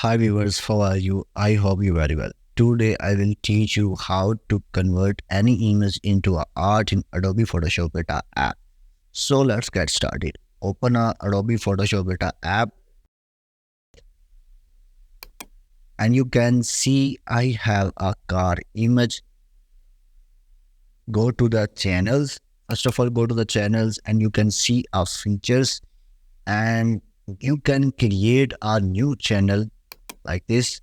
Hi viewers, how are you? I hope you very well. Today I will teach you how to convert any image into a art in Adobe Photoshop Beta app. So let's get started. Open a Adobe Photoshop Beta app and you can see I have a car image. Go to the channels. First of all, go to the channels and you can see our features and you can create a new channel like this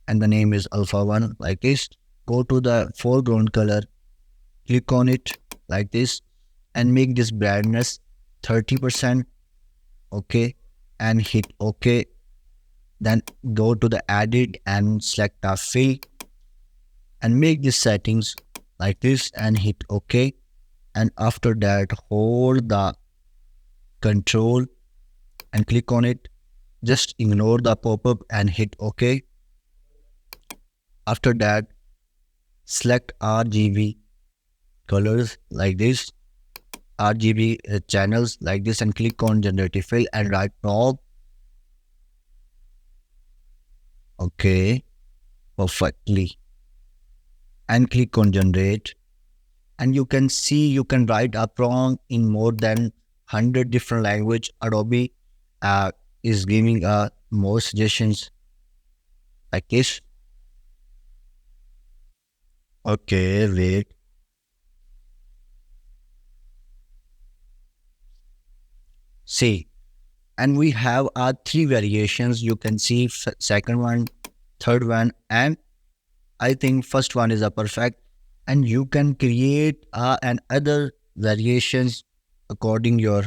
and the name is alpha 1 like this. Go to the foreground color, click on it like this and make this brightness 30%. Okay, and hit OK. Then go to the edit and select a fill and make these settings like this and hit OK. And after that, hold the control and click on it. Just ignore the pop-up and hit OK. After that, select RGB colors like this, RGB channels like this, and click on generative fill and right knob. Okay, perfectly. And click on generate. And you can see you can write a prompt in more than 100 different language. Adobe is giving more suggestions like this. Okay, wait. See, and we have three variations. You can see second one, third one, and I think first one is a perfect. And you can create and other variations according your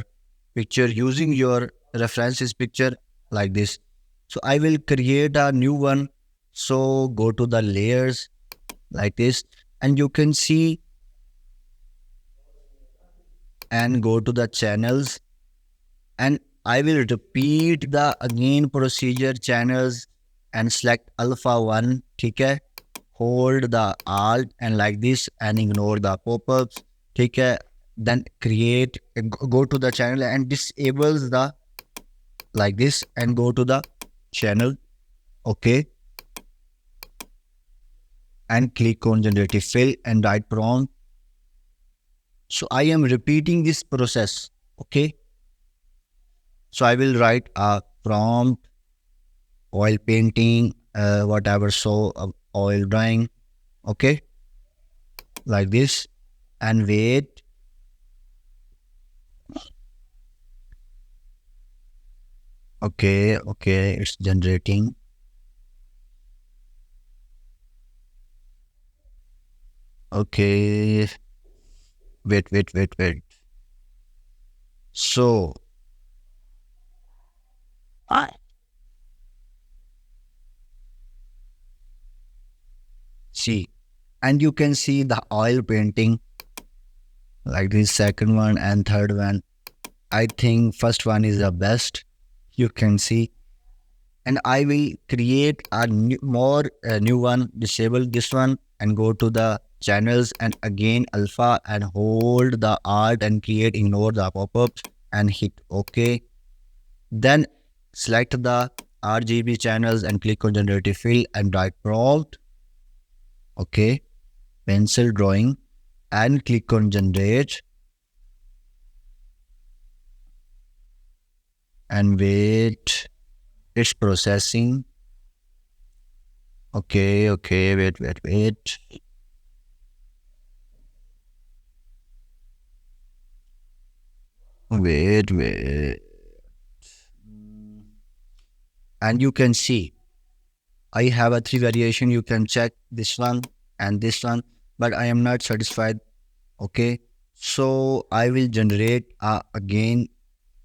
picture using your references picture like this. So I will create a new one. So go to the layers like this and you can see and go to the channels and I will repeat the again procedure channels and select alpha 1. Okay, hold the alt and like this and ignore the pop-ups. Okay, then create, go to the channel and disables the like this and go to the channel. Okay, and click on generative fill and write prompt. So I am repeating this process. Okay, so I will write a prompt, oil painting, whatever, so oil drawing. Okay, like this and wait. Okay, it's generating. Okay, wait. So I see, and you can see the oil painting like this second one and third one. I think first one is the best. You can see, and I will create a new one. Disable this one and go to the channels and again alpha and hold the alt and create. Ignore the pop-ups and hit OK. Then select the RGB channels and click on generative fill and write prompt. Okay, pencil drawing and click on generate and wait. It's processing. Okay, wait. Wait. And you can see I have a three variation. You can check this one and this one, but I am not satisfied. Okay, so I will generate again.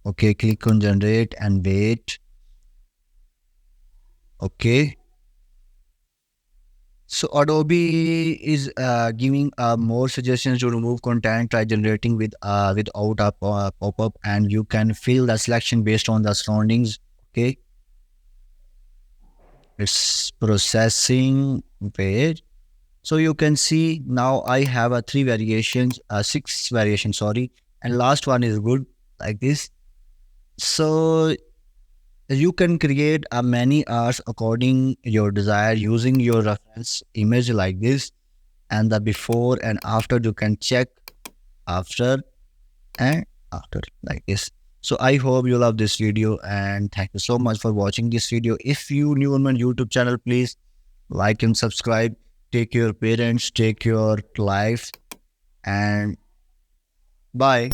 Okay, click on generate and wait. Okay, so Adobe is giving more suggestions to remove content. Try generating without a pop-up, and you can fill the selection based on the surroundings. Okay, it's processing. Wait. So you can see now I have a three variations, six variations, sorry, and last one is good like this. So You can create a many arts according your desire using your reference image like this, and the before and after you can check after and after like this. So I hope you love this video, and thank you so much for watching this video. If you new on my YouTube channel, please like and subscribe. Take your parents, take your life, and bye.